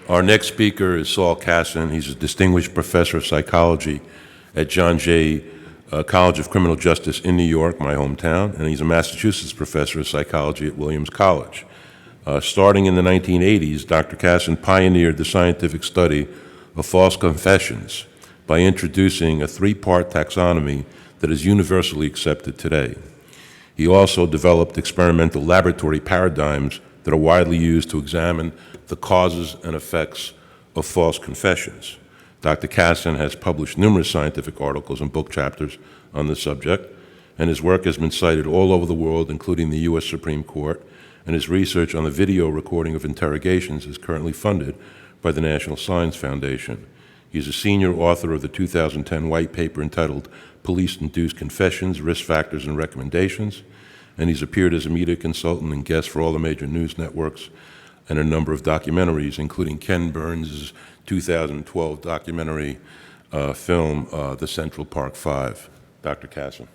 Our next speaker is Saul Kassin. He's a distinguished professor of psychology at John Jay College of Criminal Justice in New York, my hometown, and he's a Massachusetts professor of psychology at Williams College. Starting in the 1980s, Dr. Kassin pioneered the scientific study of false confessions by introducing a three-part taxonomy that is universally accepted today. He also developed experimental laboratory paradigms that are widely used to examine the causes and effects of false confessions. Dr. Kassin has published numerous scientific articles and book chapters on this subject, and his work has been cited all over the world, including the U.S. Supreme Court, and his research on the video recording of interrogations is currently funded by the National Science Foundation. He's a senior author of the 2010 white paper entitled Police-Induced Confessions, Risk Factors and Recommendations, and he's appeared as a media consultant and guest for all the major news networks and a number of documentaries, including Ken Burns' 2012 documentary film, The Central Park Five. Dr. Kassin.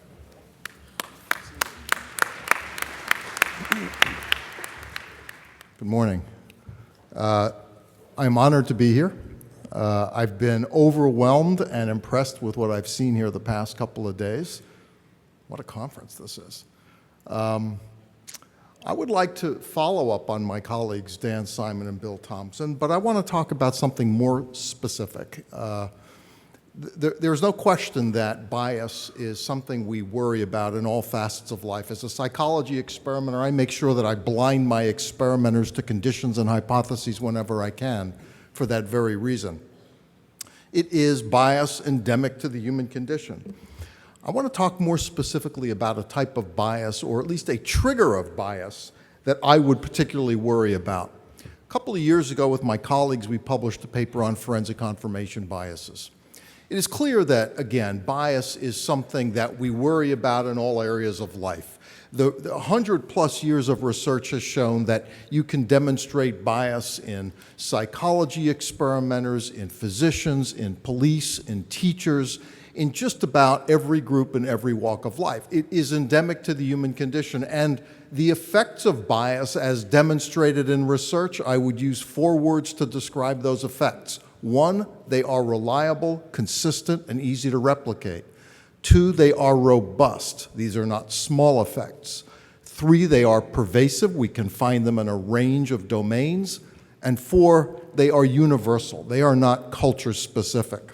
Good morning. I'm honored to be here. I've been overwhelmed and impressed with what I've seen here the past couple of days. What a conference this is. I would like to follow up on my colleagues Dan Simon and Bill Thompson, but I want to talk about something more specific. There's no question that bias is something we worry about in all facets of life. As a psychology experimenter, I make sure that I blind my experimenters to conditions and hypotheses whenever I can for that very reason. It is bias endemic to the human condition. I want to talk more specifically about a type of bias, or at least a trigger of bias, that I would particularly worry about. A couple of years ago with my colleagues, we published a paper on forensic confirmation biases. It is clear that, again, bias is something that we worry about in all areas of life. The 100-plus years of research has shown that you can demonstrate bias in psychology experimenters, in physicians, in police, in teachers, in just about every group and every walk of life. It is endemic to the human condition, and the effects of bias as demonstrated in research, I would use 4 words to describe those effects. 1, they are reliable, consistent, and easy to replicate. 2, they are robust. These are not small effects. 3, they are pervasive. We can find them in a range of domains. And 4, they are universal. They are not culture-specific.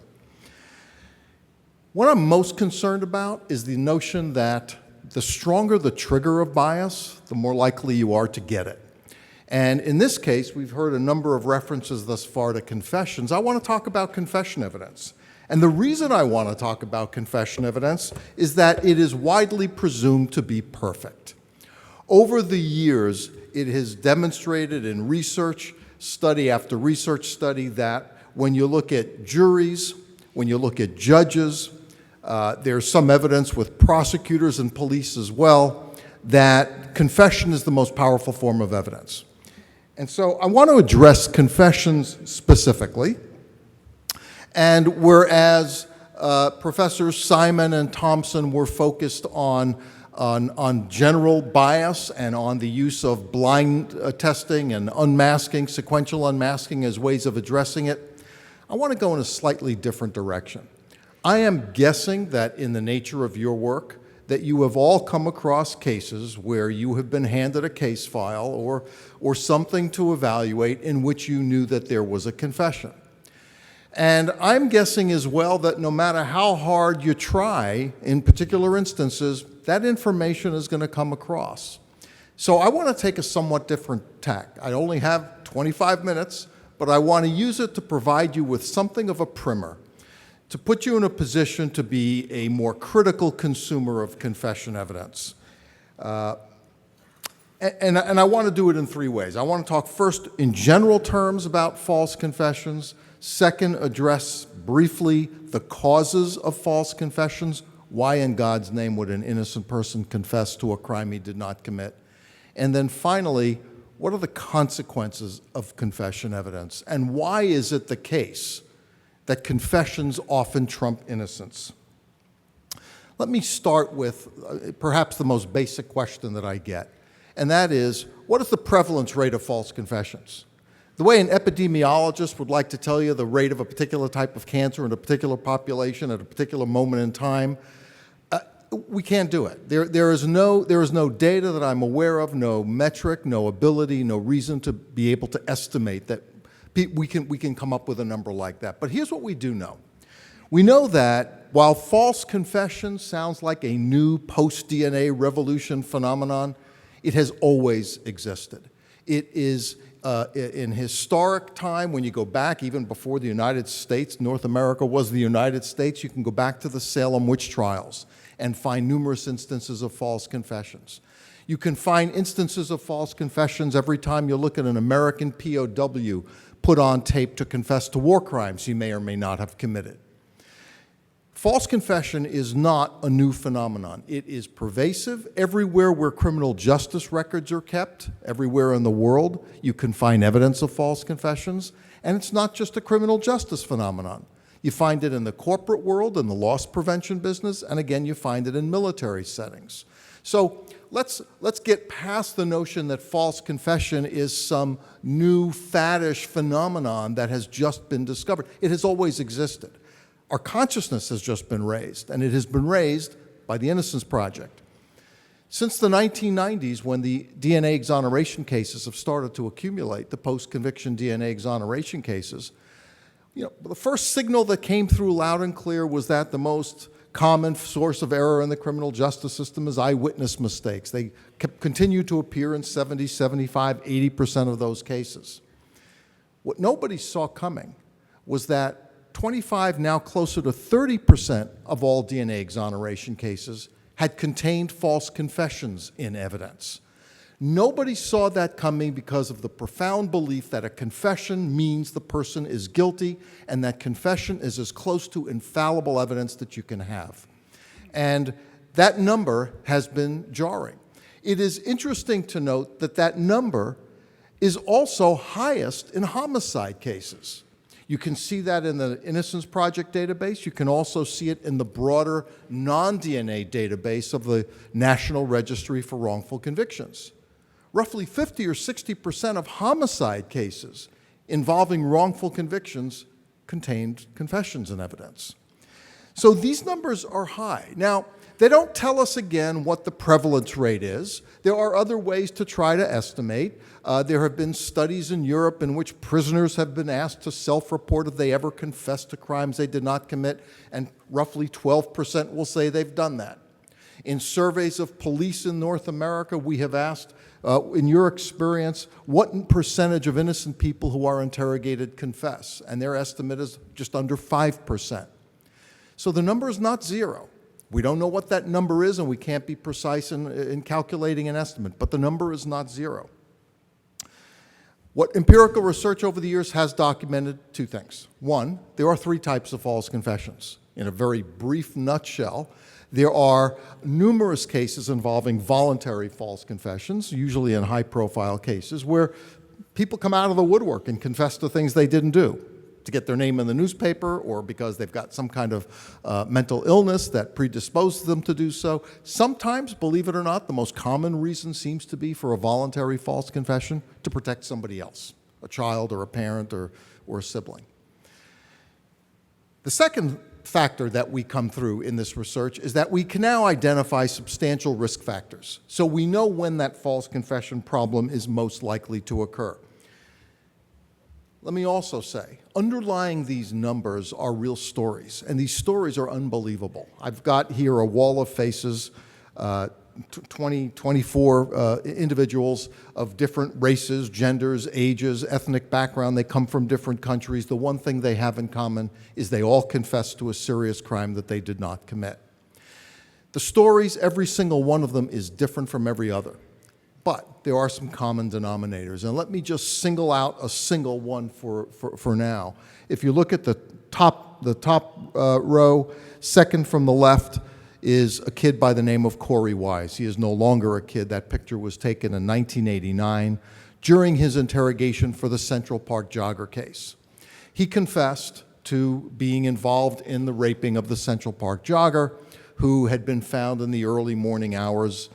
What I'm most concerned about is the notion that the stronger the trigger of bias, the more likely you are to get it. And in this case, we've heard a number of references thus far to confessions. I want to talk about confession evidence. And the reason I want to talk about confession evidence is that it is widely presumed to be perfect. Over the years, it has demonstrated in research, study after research study, that when you look at juries, when you look at judges, there's some evidence with prosecutors and police as well, that confession is the most powerful form of evidence. And so I want to address confessions specifically. And whereas Professors Simon and Thompson were focused on general bias and on the use of blind testing and unmasking, sequential unmasking as ways of addressing it, I want to go in a slightly different direction. I am guessing that in the nature of your work, that you have all come across cases where you have been handed a case file or something to evaluate in which you knew that there was a confession. And I'm guessing as well that no matter how hard you try, in particular instances, that information is going to come across. So I want to take a somewhat different tack. I only have 25 minutes, but I want to use it to provide you with something of a primer, to put you in a position to be a more critical consumer of confession evidence. And I want to do it in 3 ways. I want to talk first in general terms about false confessions. Second, address briefly the causes of false confessions. Why in God's name would an innocent person confess to a crime he did not commit? And then finally, what are the consequences of confession evidence? And why is it the case that confessions often trump innocence? Let me start with perhaps the most basic question that I get, and that is, what is the prevalence rate of false confessions? The way an epidemiologist would like to tell you the rate of a particular type of cancer in a particular population at a particular moment in time, we can't do it. There is no data that I'm aware of, no metric, no ability, no reason to be able to estimate that we can come up with a number like that. But here's what we do know. We know that while false confession sounds like a new post-DNA revolution phenomenon, it has always existed. It is in historic time, when you go back even before the United States, North America was the United States, you can go back to the Salem witch trials and find numerous instances of false confessions. You can find instances of false confessions every time you look at an American POW put on tape to confess to war crimes he may or may not have committed. False confession is not a new phenomenon. It is pervasive. Everywhere where criminal justice records are kept, everywhere in the world, you can find evidence of false confessions. And it's not just a criminal justice phenomenon. You find it in the corporate world, in the loss prevention business, and again, you find it in military settings. So let's get past the notion that false confession is some new faddish phenomenon that has just been discovered. It has always existed. Our consciousness has just been raised, and it has been raised by the Innocence Project. Since the 1990s, when the DNA exoneration cases have started to accumulate, the post-conviction DNA exoneration cases, the first signal that came through loud and clear was that the most common source of error in the criminal justice system is eyewitness mistakes. They continue to appear in 70, 75, 80% of those cases. What nobody saw coming was that 25, now closer to 30% of all DNA exoneration cases had contained false confessions in evidence. Nobody saw that coming because of the profound belief that a confession means the person is guilty, and that confession is as close to infallible evidence that you can have. And that number has been jarring. It is interesting to note that that number is also highest in homicide cases. You can see that in the Innocence Project database. You can also see it in the broader non-DNA database of the National Registry for Wrongful Convictions. Roughly 50 or 60% of homicide cases involving wrongful convictions contained confessions in evidence. So these numbers are high. Now, they don't tell us again what the prevalence rate is. There are other ways to try to estimate. There have been studies in Europe in which prisoners have been asked to self-report if they ever confessed to crimes they did not commit, and roughly 12% will say they've done that. In surveys of police in North America, we have asked, in your experience, what percentage of innocent people who are interrogated confess? And their estimate is just under 5%. So the number is not zero. We don't know what that number is, and we can't be precise in calculating an estimate, but the number is not zero. What empirical research over the years has documented two things. One, there are three types of false confessions. In a very brief nutshell, there are numerous cases involving voluntary false confessions, usually in high-profile cases, where people come out of the woodwork and confess to things they didn't do to get their name in the newspaper, or because they've got some kind of mental illness that predisposes them to do so. Sometimes, believe it or not, the most common reason seems to be for a voluntary false confession to protect somebody else, a child or a parent or a sibling. The second factor that we come through in this research is that we can now identify substantial risk factors. So we know when that false confession problem is most likely to occur. Let me also say, underlying these numbers are real stories, and these stories are unbelievable. I've got here a wall of faces, 24 individuals of different races, genders, ages, ethnic background. They come from different countries. The one thing they have in common is they all confess to a serious crime that they did not commit. The stories, every single one of them, is different from every other. But there are some common denominators, and let me just single out a single one for now. If you look at the top row, second from the left, is a kid by the name of Cory Wise. He is no longer a kid. That picture was taken in 1989 during his interrogation for the Central Park jogger case. He confessed to being involved in the raping of the Central Park jogger, who had been found in the early morning hours,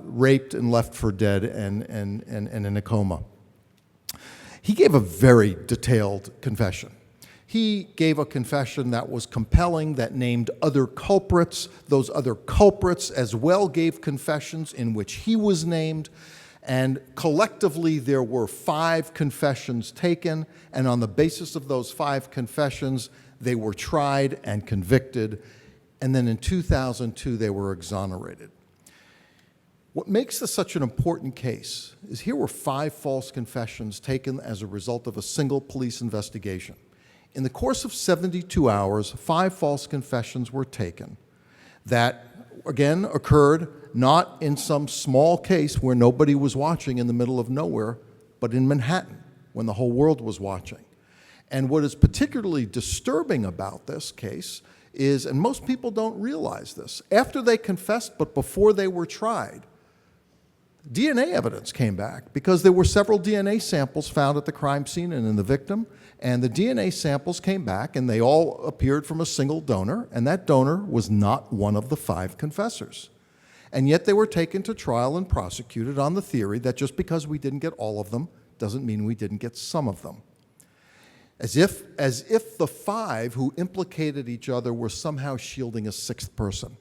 raped and left for dead and in a coma. He gave a very detailed confession. He gave a confession that was compelling, that named other culprits. Those other culprits as well gave confessions in which he was named. And collectively, there were 5 confessions taken. And on the basis of those 5 confessions, they were tried and convicted. And then in 2002, they were exonerated. What makes this such an important case is here were 5 false confessions taken as a result of a single police investigation. In the course of 72 hours, 5 false confessions were taken that, again, occurred not in some small case where nobody was watching in the middle of nowhere, but in Manhattan when the whole world was watching. And what is particularly disturbing about this case is, and most people don't realize this, after they confessed but before they were tried, DNA evidence came back because there were several DNA samples found at the crime scene and in the victim, and the DNA samples came back and they all appeared from a single donor, and that donor was not one of the 5 confessors. And yet they were taken to trial and prosecuted on the theory that just because we didn't get all of them doesn't mean we didn't get some of them. As if the 5 who implicated each other were somehow shielding a 6th person.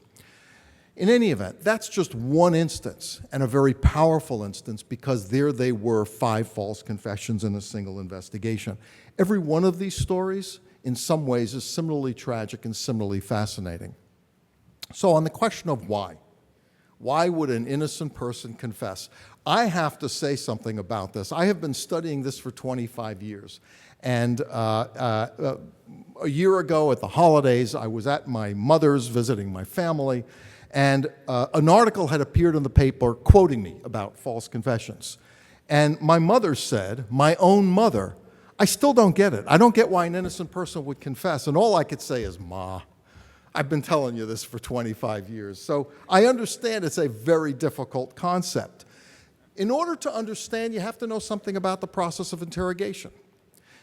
In any event, that's just one instance, and a very powerful instance, because there they were 5 false confessions in a single investigation. Every one of these stories, in some ways, is similarly tragic and similarly fascinating. So on the question of why would an innocent person confess? I have to say something about this. I have been studying this for 25 years. And a year ago at the holidays, I was at my mother's visiting my family, and an article had appeared in the paper quoting me about false confessions. And my mother said, my own mother, I still don't get it. I don't get why an innocent person would confess. And all I could say is, Ma, I've been telling you this for 25 years. So I understand it's a very difficult concept. In order to understand, you have to know something about the process of interrogation.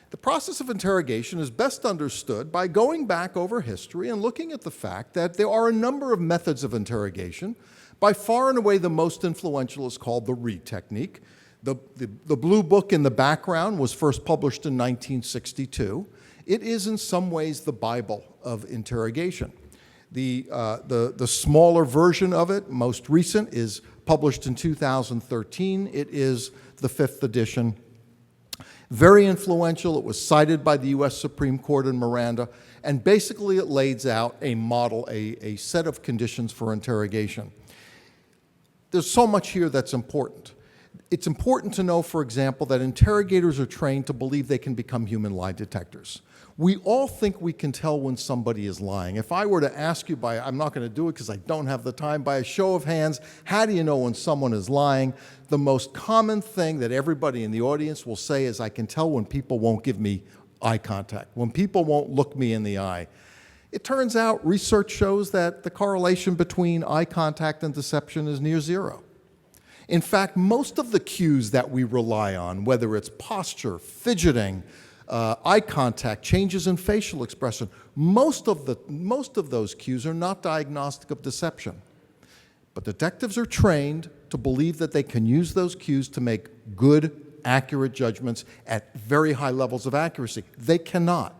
The process of interrogation is best understood by going back over history and looking at the fact that there are a number of methods of interrogation. By far and away, the most influential is called the Reed technique. The blue book in the background was first published in 1962. It is in some ways the Bible of interrogation. The smaller version of it, most recent, is published in 2013. It is the 5th edition. Very influential. It was cited by the U.S. Supreme Court in Miranda, and basically it lays out a model, a set of conditions for interrogation. There's so much here that's important. It's important to know, for example, that interrogators are trained to believe they can become human lie detectors. We all think we can tell when somebody is lying. If I were to ask you I'm not going to do it because I don't have the time, by a show of hands, how do you know when someone is lying? The most common thing that everybody in the audience will say is, I can tell when people won't give me eye contact, when people won't look me in the eye. It turns out research shows that the correlation between eye contact and deception is near 0. In fact, most of the cues that we rely on, whether it's posture, fidgeting, eye contact, changes in facial expression, most of those cues are not diagnostic of deception. But detectives are trained to believe that they can use those cues to make good, accurate judgments at very high levels of accuracy. They cannot.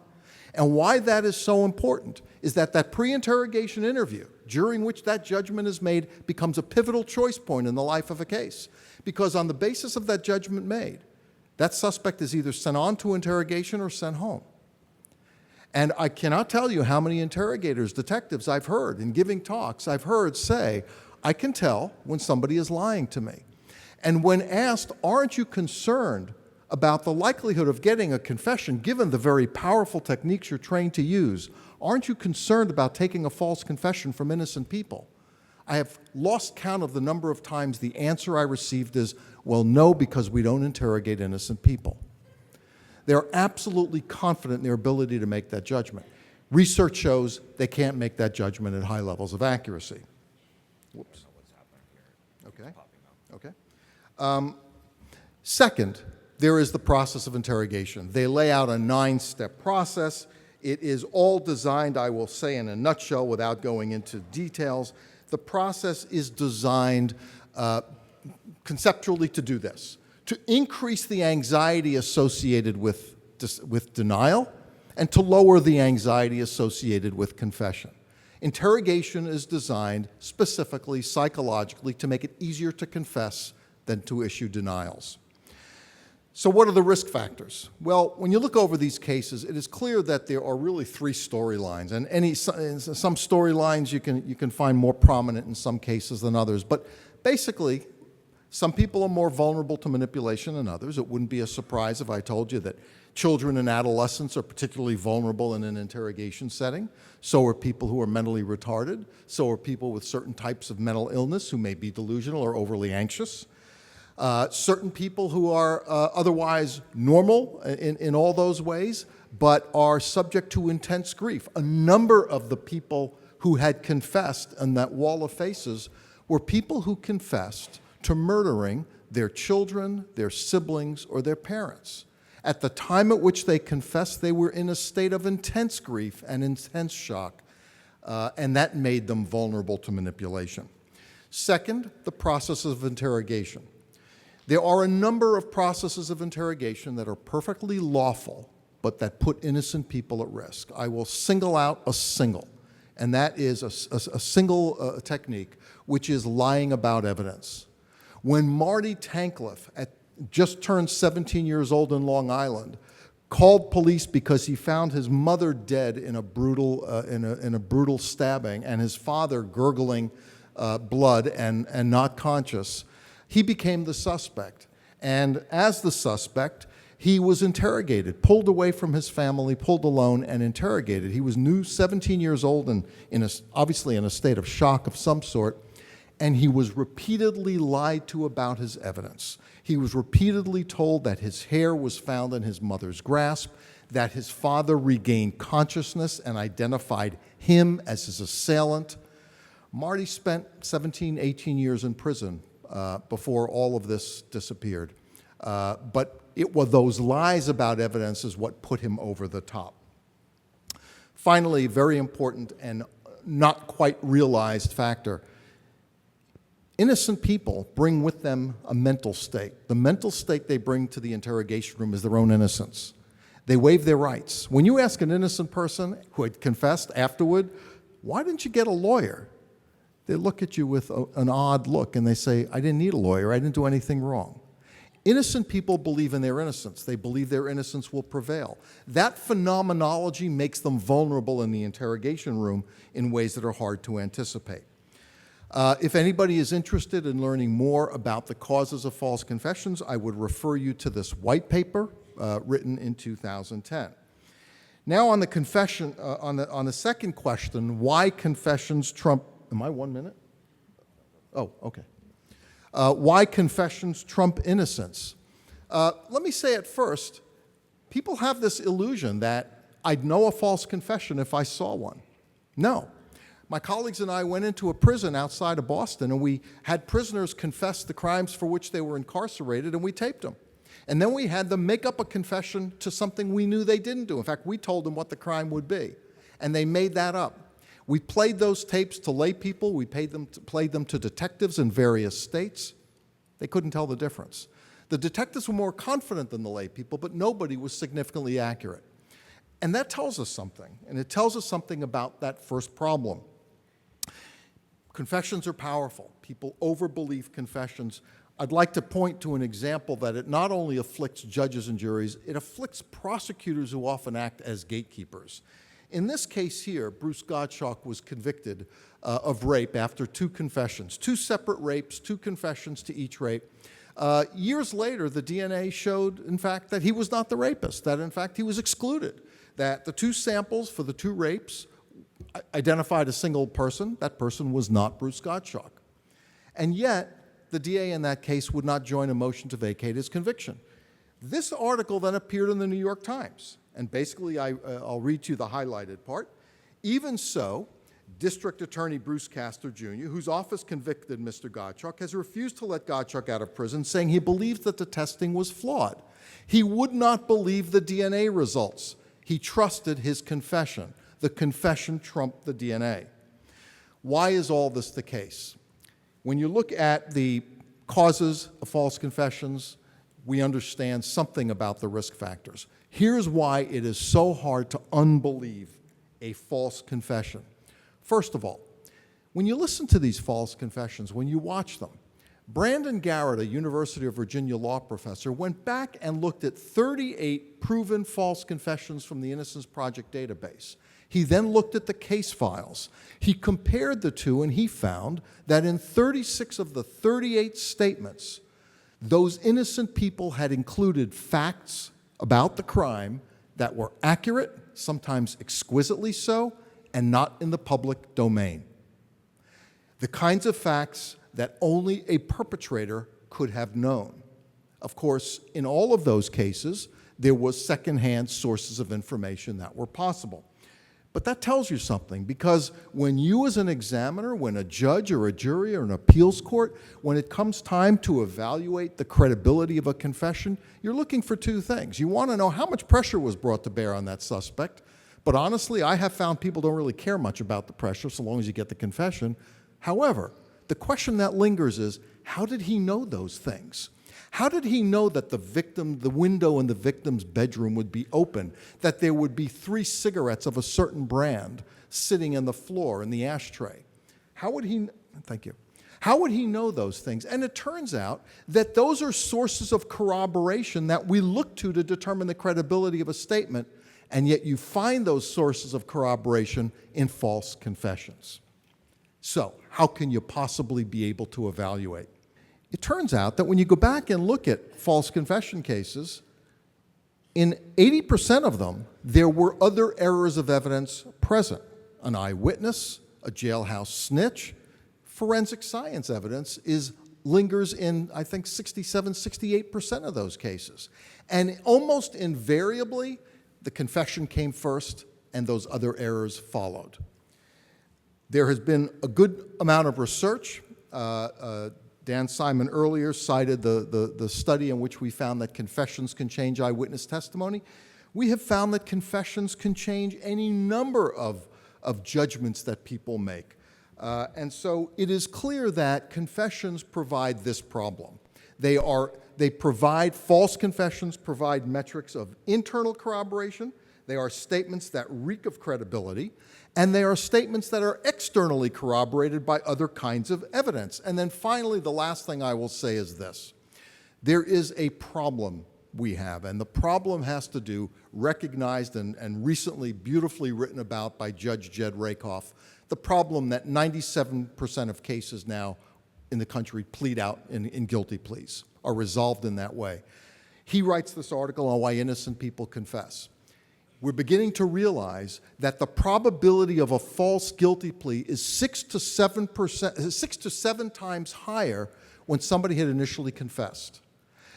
And why that is so important is that pre-interrogation interview, during which that judgment is made, becomes a pivotal choice point in the life of a case. Because on the basis of that judgment made, that suspect is either sent on to interrogation or sent home. And I cannot tell you how many interrogators, detectives I've heard in giving talks, I've heard say, I can tell when somebody is lying to me. And when asked, aren't you concerned about the likelihood of getting a confession given the very powerful techniques you're trained to use? Aren't you concerned about taking a false confession from innocent people? I have lost count of the number of times the answer I received is, well, no, because we don't interrogate innocent people. They're absolutely confident in their ability to make that judgment. Research shows they can't make that judgment at high levels of accuracy. Whoops. Okay. Second, there is the process of interrogation. They lay out a 9-step process. It is all designed, I will say in a nutshell without going into details, the process is designed conceptually to do this, to increase the anxiety associated with denial, and to lower the anxiety associated with confession. Interrogation is designed specifically, psychologically, to make it easier to confess than to issue denials. So what are the risk factors? Well, when you look over these cases, it is clear that there are really three storylines. And some storylines you can find more prominent in some cases than others. But basically, some people are more vulnerable to manipulation than others. It wouldn't be a surprise if I told you that children and adolescents are particularly vulnerable in an interrogation setting. So are people who are mentally retarded. So are people with certain types of mental illness who may be delusional or overly anxious. Certain people who are otherwise normal in all those ways, but are subject to intense grief. A number of the people who had confessed in that wall of faces were people who confessed to murdering their children, their siblings, or their parents. At the time at which they confessed, they were in a state of intense grief and intense shock, and that made them vulnerable to manipulation. Second, the process of interrogation. There are a number of processes of interrogation that are perfectly lawful, but that put innocent people at risk. I will single out a single, and that is a single technique, which is lying about evidence. When Marty Tankleff, just turned 17 years old in Long Island, called police because he found his mother dead in a brutal stabbing and his father gurgling blood and not conscious, he became the suspect. And as the suspect, he was interrogated, pulled away from his family, pulled alone, and interrogated. He was 17 years old and obviously in a state of shock of some sort, and he was repeatedly lied to about his evidence. He was repeatedly told that his hair was found in his mother's grasp, that his father regained consciousness and identified him as his assailant. Marty spent 17, 18 years in prison before all of this disappeared. But it was those lies about evidence is what put him over the top. Finally, very important and not quite realized factor, innocent people bring with them a mental state. The mental state they bring to the interrogation room is their own innocence. They waive their rights. When you ask an innocent person who had confessed afterward, why didn't you get a lawyer? They look at you with an odd look and they say, I didn't need a lawyer, I didn't do anything wrong. Innocent people believe in their innocence. They believe their innocence will prevail. That phenomenology makes them vulnerable in the interrogation room in ways that are hard to anticipate. If anybody is interested in learning more about the causes of false confessions, I would refer you to this white paper written in 2010. Now on the confession, on the second question, why confessions trump, am I 1 minute? Oh, okay. Why confessions trump innocence? Let me say at first, people have this illusion that I'd know a false confession if I saw one. No. My colleagues and I went into a prison outside of Boston, and we had prisoners confess the crimes for which they were incarcerated, and we taped them. And then we had them make up a confession to something we knew they didn't do. In fact, we told them what the crime would be, and they made that up. We played those tapes to lay people. We played them to detectives in various states. They couldn't tell the difference. The detectives were more confident than the lay people, but nobody was significantly accurate. And that tells us something, and it tells us something about that first problem. Confessions are powerful. People overbelieve confessions. I'd like to point to an example that it not only afflicts judges and juries, it afflicts prosecutors who often act as gatekeepers. In this case here, Bruce Gottschalk was convicted of rape after 2 confessions, 2 separate rapes, 2 confessions to each rape. Years later, the DNA showed, in fact, that he was not the rapist, that, in fact, he was excluded, that the 2 samples for the 2 rapes identified a single person. That person was not Bruce Gottschalk. And yet, the DA in that case would not join a motion to vacate his conviction. This article then appeared in the New York Times. And basically, I'll read to you the highlighted part. Even so, District Attorney Bruce Castor, Jr., whose office convicted Mr. Gottschalk, has refused to let Gottschalk out of prison, saying he believes that the testing was flawed. He would not believe the DNA results. He trusted his confession. The confession trumped the DNA. Why is all this the case? When you look at the causes of false confessions, we understand something about the risk factors. Here's why it is so hard to unbelieve a false confession. First of all, when you listen to these false confessions, when you watch them, Brandon Garrett, a University of Virginia law professor, went back and looked at 38 proven false confessions from the Innocence Project database. He then looked at the case files. He compared the two, and he found that in 36 of the 38 statements, those innocent people had included facts about the crime that were accurate, sometimes exquisitely so, and not in the public domain. The kinds of facts that only a perpetrator could have known. Of course, in all of those cases, there was secondhand sources of information that were possible. But that tells you something, because when you as an examiner, when a judge or a jury or an appeals court, when it comes time to evaluate the credibility of a confession, you're looking for two things. You want to know how much pressure was brought to bear on that suspect, but honestly, I have found people don't really care much about the pressure so long as you get the confession. However, the question that lingers is, how did he know those things? How did he know that the window in the victim's bedroom would be open, that there would be 3 cigarettes of a certain brand sitting on the floor in the ashtray? How would he know those things? And it turns out that those are sources of corroboration that we look to determine the credibility of a statement, and yet you find those sources of corroboration in false confessions. So, how can you possibly be able to evaluate? It turns out that when you go back and look at false confession cases, in 80% of them, there were other errors of evidence present. An eyewitness, a jailhouse snitch, forensic science evidence lingers in, I think, 67, 68% of those cases. And almost invariably, the confession came first and those other errors followed. There has been a good amount of research. Dan Simon earlier cited the study in which we found that confessions can change eyewitness testimony. We have found that confessions can change any number of judgments that people make. And so it is clear that confessions provide this problem. False confessions provide metrics of internal corroboration. They are statements that reek of credibility, and they are statements that are externally corroborated by other kinds of evidence. And then finally, the last thing I will say is this. There is a problem we have, and the problem has to do, recognized and recently beautifully written about by Judge Jed Rakoff, the problem that 97% of cases now in the country plead out in guilty pleas, are resolved in that way. He writes this article on why innocent people confess. We're beginning to realize that the probability of a false guilty plea is 6 to 7 times higher when somebody had initially confessed.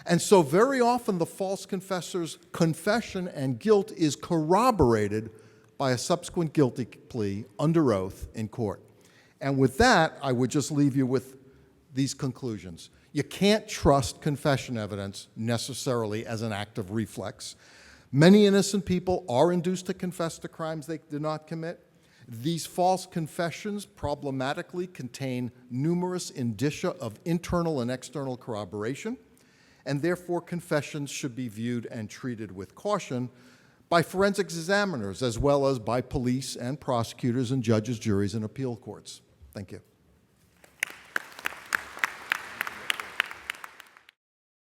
And so very often the false confessor's confession and guilt is corroborated by a subsequent guilty plea under oath in court. And with that, I would just leave you with these conclusions. You can't trust confession evidence necessarily as an act of reflex. Many innocent people are induced to confess to crimes they did not commit. These false confessions problematically contain numerous indicia of internal and external corroboration, and therefore confessions should be viewed and treated with caution by forensic examiners as well as by police and prosecutors and judges, juries, and appeal courts. Thank you.